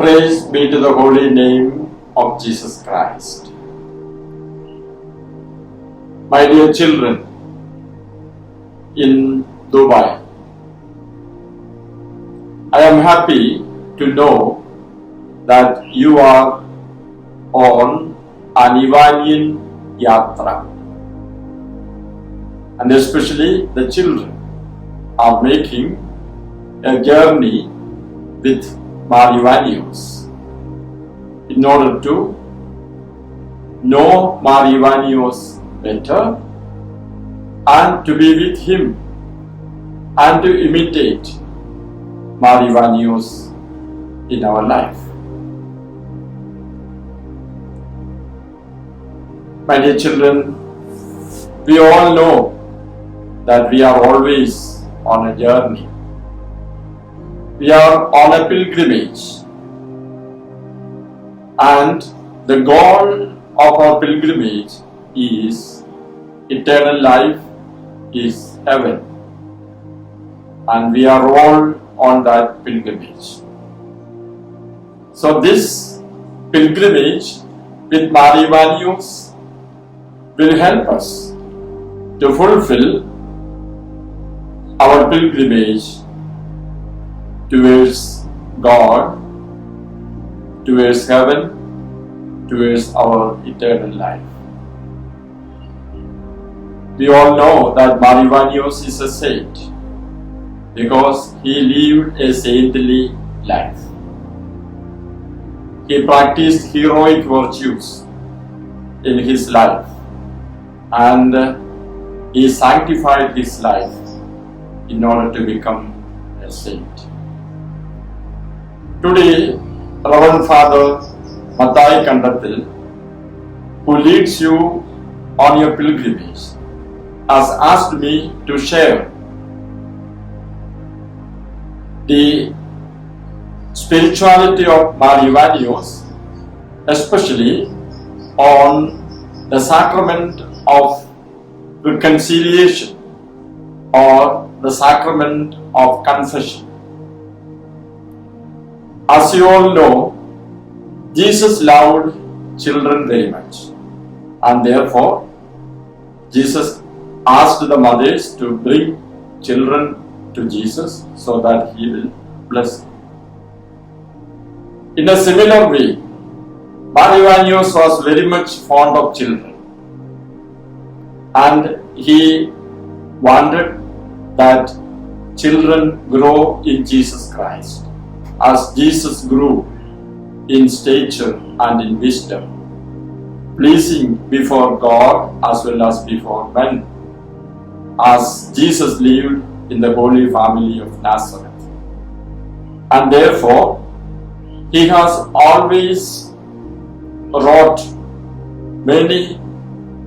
Praise be to the holy name of Jesus Christ. My dear children in Dubai, I am happy to know that you are on an Iranian yatra, and especially the children are making a journey with Mar Ivanios in order to know Mar Ivanios better and to be with him and to imitate Mar Ivanios in our life. My dear children, we all know that we are always on a journey. We are on a pilgrimage, and the goal of our pilgrimage is eternal life, is heaven, and we are all on that pilgrimage. So this pilgrimage with Mar Ivanios will help us to fulfill our pilgrimage towards God, towards heaven, towards our eternal life. We all know that Mar Ivanios is a saint because he lived a saintly life. He practiced heroic virtues in his life, and he sanctified his life in order to become a saint. Today, Reverend Father Mathai Kandathil, who leads you on your pilgrimage, has asked me to share the spirituality of Mar Ivanios, especially on the sacrament of reconciliation or the sacrament of confession. As you all know, Jesus loved children very much, and therefore Jesus asked the mothers to bring children to Jesus so that he will bless them. In a similar way, Mar Ivanios was very much fond of children, and he wanted that children grow in Jesus Christ as Jesus grew in stature and in wisdom, pleasing before God as well as before men, as Jesus lived in the Holy Family of Nazareth. And therefore, he has always wrote many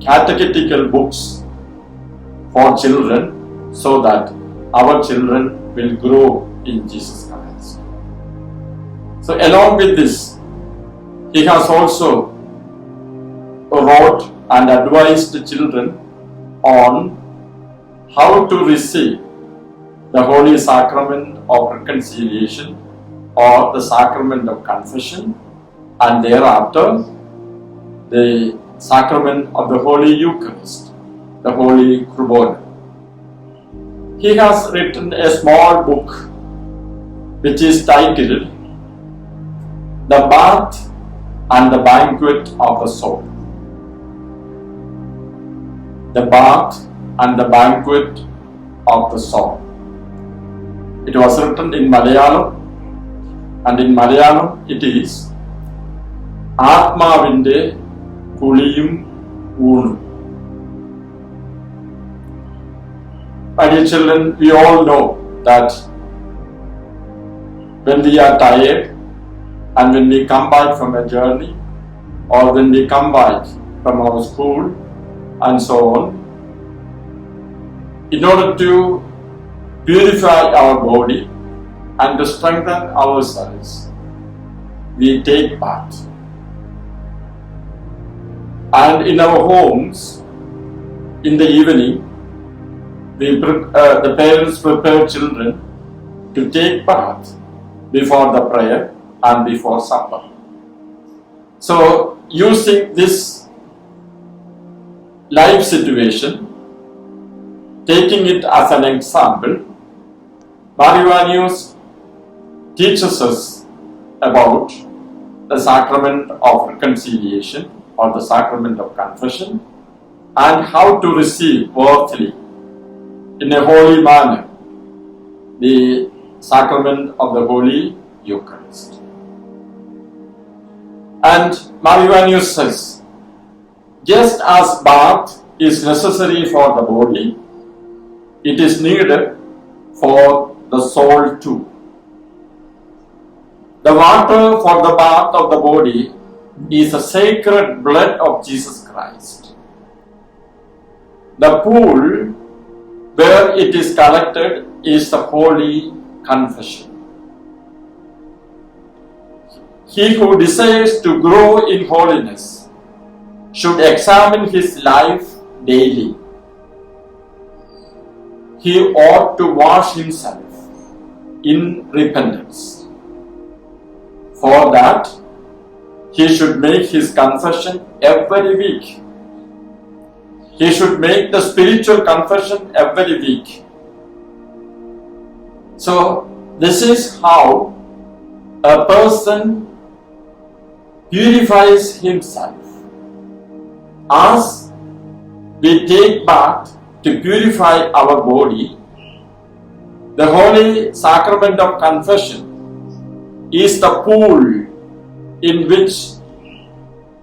catechetical books for children so that our children will grow in Jesus Christ. So along with this, he has also wrote and advised the children on how to receive the Holy Sacrament of Reconciliation or the Sacrament of Confession, and thereafter the Sacrament of the Holy Eucharist, the Holy Krubona. He has written a small book which is titled The Bath and the Banquet of the Soul. The Bath and the Banquet of the Soul. It was written in Malayalam, and in Malayalam it is Atmavinte Kuliyum Oonum. My dear children, we all know that when we are tired and when we come back from a journey or when we come back from our school and so on, in order to purify our body and to strengthen ourselves, we take bath. And in our homes, in the evening, the parents prepare children to take bath before the prayer and before supper. So, using this life situation, taking it as an example, Marianius teaches us about the sacrament of reconciliation or the sacrament of confession and how to receive worthily in a holy manner the sacrament of the Holy Eucharist. And Marianius says, just as bath is necessary for the body, it is needed for the soul too. The water for the bath of the body is the sacred blood of Jesus Christ. The pool where it is collected is the Holy Confession. He who desires to grow in holiness should examine his life daily. He ought to wash himself in repentance. For that, he should make his confession every week. He should make the spiritual confession every week. So, this is how a person purifies himself. As we take bath to purify our body, the Holy Sacrament of Confession is the pool in which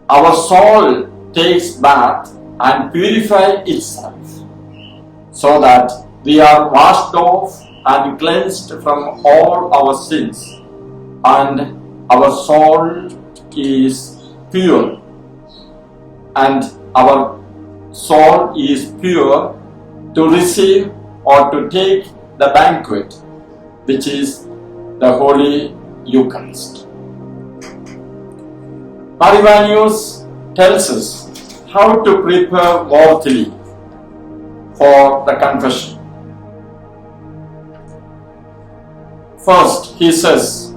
our soul takes bath and purify itself, so that we are washed off and cleansed from all our sins, and our soul is pure, and our soul is pure to receive or to take the banquet, which is the Holy Eucharist. Marianius tells us how to prepare worthily for the confession. First, he says,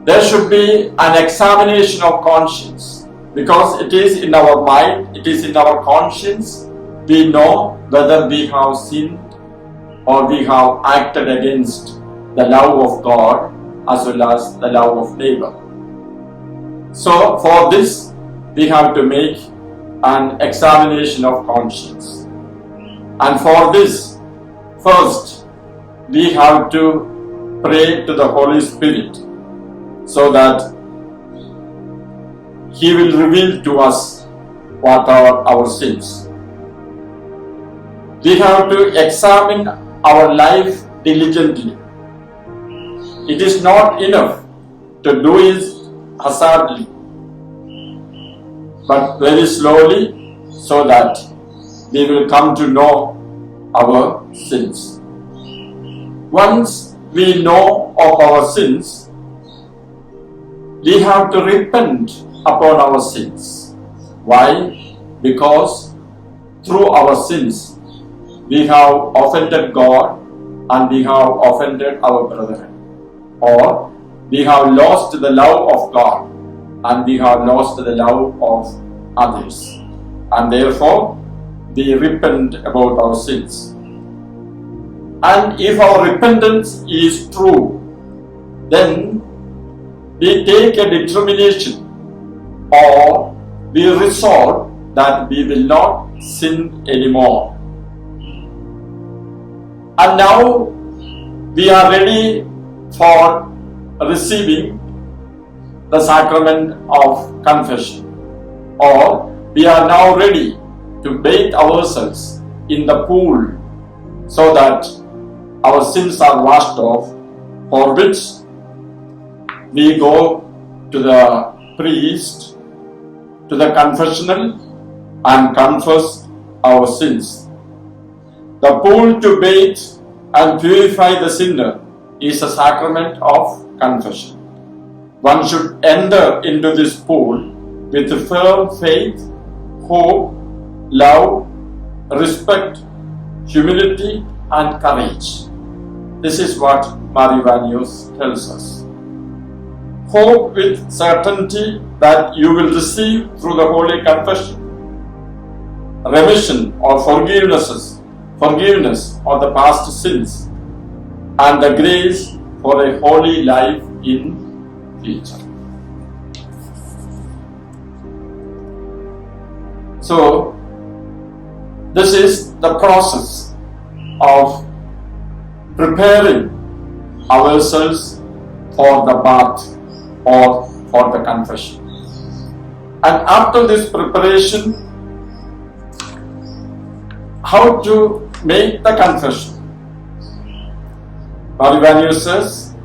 there should be an examination of conscience, because it is in our mind, it is in our conscience, we know whether we have sinned or we have acted against the love of God as well as the love of neighbor. So for this, we have to make an examination of conscience. And for this, first, we have to pray to the Holy Spirit so that He will reveal to us what are our sins. We have to examine our life diligently. It is not enough to do it haphazardly, but very slowly, so that we will come to know our sins. Once we know of our sins, we have to repent upon our sins. Why? Because through our sins, we have offended God and we have offended our brethren. Or we have lost the love of God and we have lost the love of others. And therefore, we repent about our sins. And if our repentance is true, then we take a determination or we resolve that we will not sin anymore. And now we are ready for receiving the sacrament of confession, or we are now ready to bathe ourselves in the pool so that our sins are washed off, for which we go to the priest, to the confessional, and confess our sins. The pool to bathe and purify the sinner is a sacrament of confession. One should enter into this pool with firm faith, hope, love, respect, humility, and courage. This is what Marivanius tells us. Hope with certainty that you will receive through the Holy Confession remission or forgiveness of the past sins and the grace for a holy life in future. So, this is the process of preparing ourselves for the bath or for the confession. And after this preparation, how to make the confession? Marivanius says,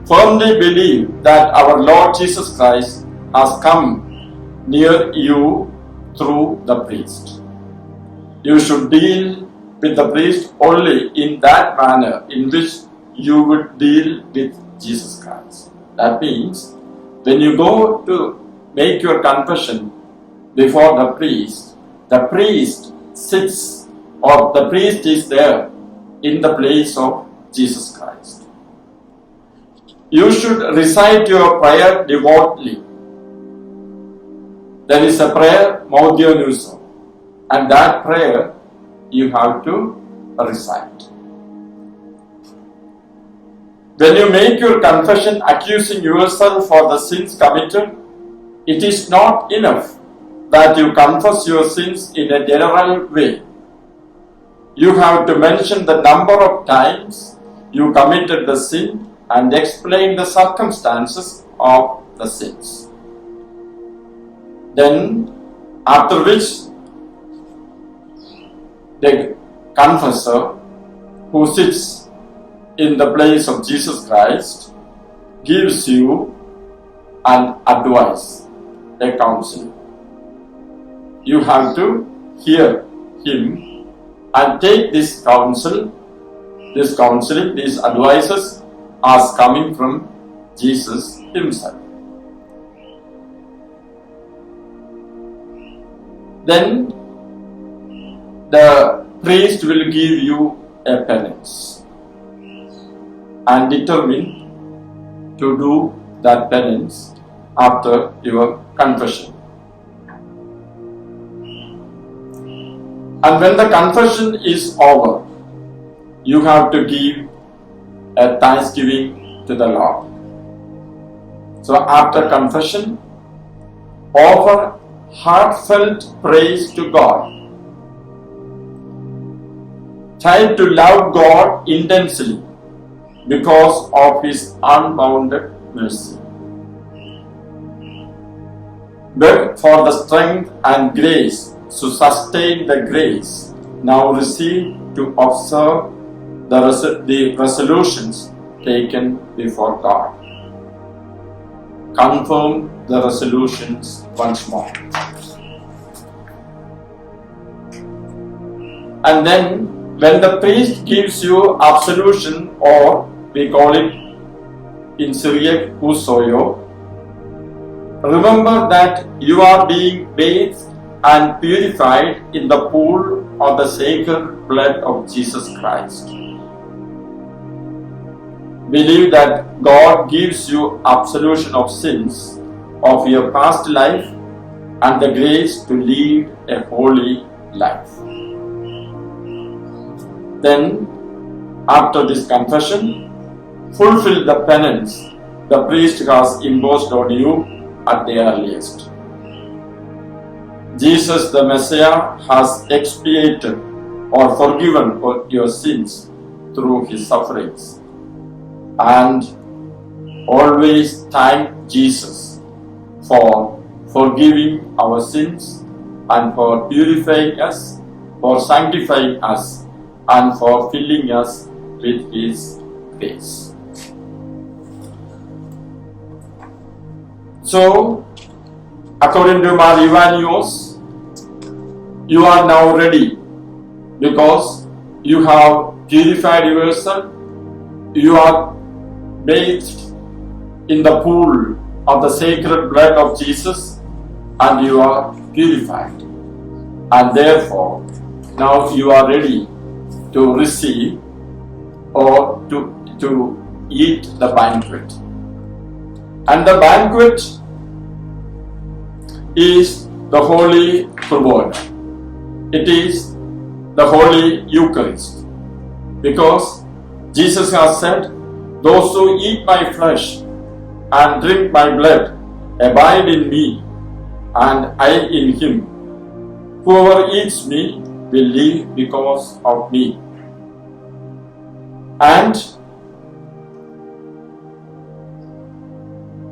firmly believe that our Lord Jesus Christ has come near you through the priest. You should deal with the priest only in that manner in which you would deal with Jesus Christ. That means, when you go to make your confession before the priest sits, or the priest is there in the place of Jesus Christ. You should recite your prayer devoutly. There is a prayer, Maudionuso, and that prayer you have to recite. When you make your confession accusing yourself for the sins committed, it is not enough that you confess your sins in a general way. You have to mention the number of times you committed the sin and explain the circumstances of the sins. Then, after which, the confessor who sits in the place of Jesus Christ gives you an advice, a counsel. You have to hear him and take this counsel, this counseling, these advices as coming from Jesus himself. Then the priest will give you a penance and determine to do that penance after your confession. And when the confession is over, you have to give a thanksgiving to the Lord. So after confession, offer heartfelt praise to God. Try to love God intensely because of His unbounded mercy. Beg for the strength and grace to sustain the grace now received to observe the resolutions taken before God. Confirm the resolutions once more. And then, when the priest gives you absolution, or we call it in Syriac Husoyo, remember that you are being bathed and purified in the pool of the sacred blood of Jesus Christ. Believe that God gives you absolution of sins of your past life and the grace to lead a holy life. Then, after this confession, fulfill the penance the priest has imposed on you at the earliest. Jesus the Messiah has expiated or forgiven your sins through his sufferings. And always thank Jesus for forgiving our sins and for purifying us, for sanctifying us, and for filling us with his grace. So, according to Marivanius, you are now ready because you have purified yourself, you are bathed in the pool of the sacred blood of Jesus, and you are purified. And therefore, now you are ready to receive or to to eat the banquet. And the banquet is the Holy Kurbana. It is the Holy Eucharist. Because Jesus has said, those who eat my flesh and drink my blood abide in me, and I in him. Whoever eats me will live because of me. And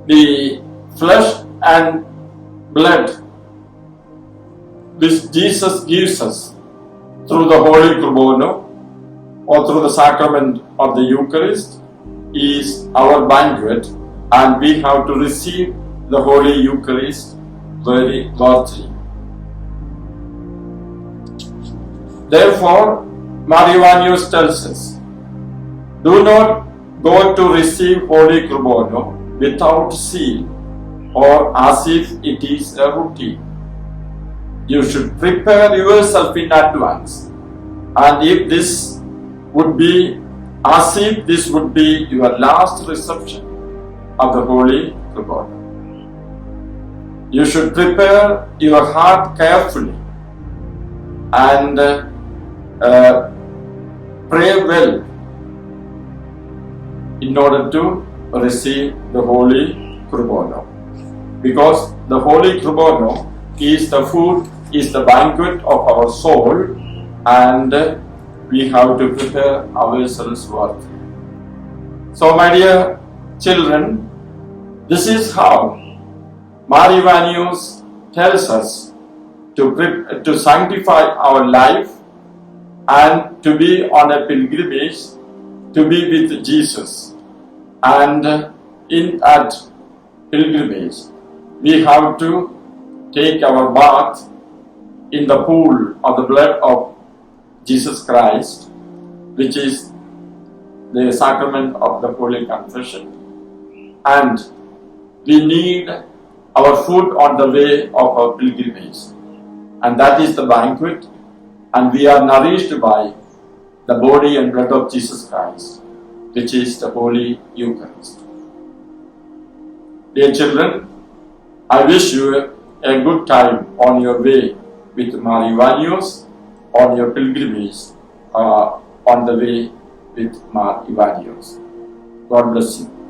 the flesh and blood which Jesus gives us through the Holy Kurbana or through the sacrament of the Eucharist is our banquet, and we have to receive the Holy Eucharist very worthily. Therefore, Marianius tells us, do not go to receive Holy Kurbana without zeal or as if it is a routine. You should prepare yourself in advance, and if this would be as if this would be your last reception of the Holy Kurbana. You should prepare your heart carefully and pray well in order to receive the Holy Kurbana. Because the Holy Kurbana is the food, is the banquet of our soul, and we have to prepare ourselves worthily. So, my dear children, this is how Marianius tells us to sanctify our life and to be on a pilgrimage to be with Jesus. And in that pilgrimage, we have to take our bath in the pool of the blood of Jesus Christ, which is the sacrament of the Holy Confession. And we need our food on the way of our pilgrimage, and that is the banquet, and we are nourished by the body and blood of Jesus Christ, which is the Holy Eucharist. Dear children, I wish you a good time on your way with Marianius, on your pilgrimage on the way with Marianius. God bless you.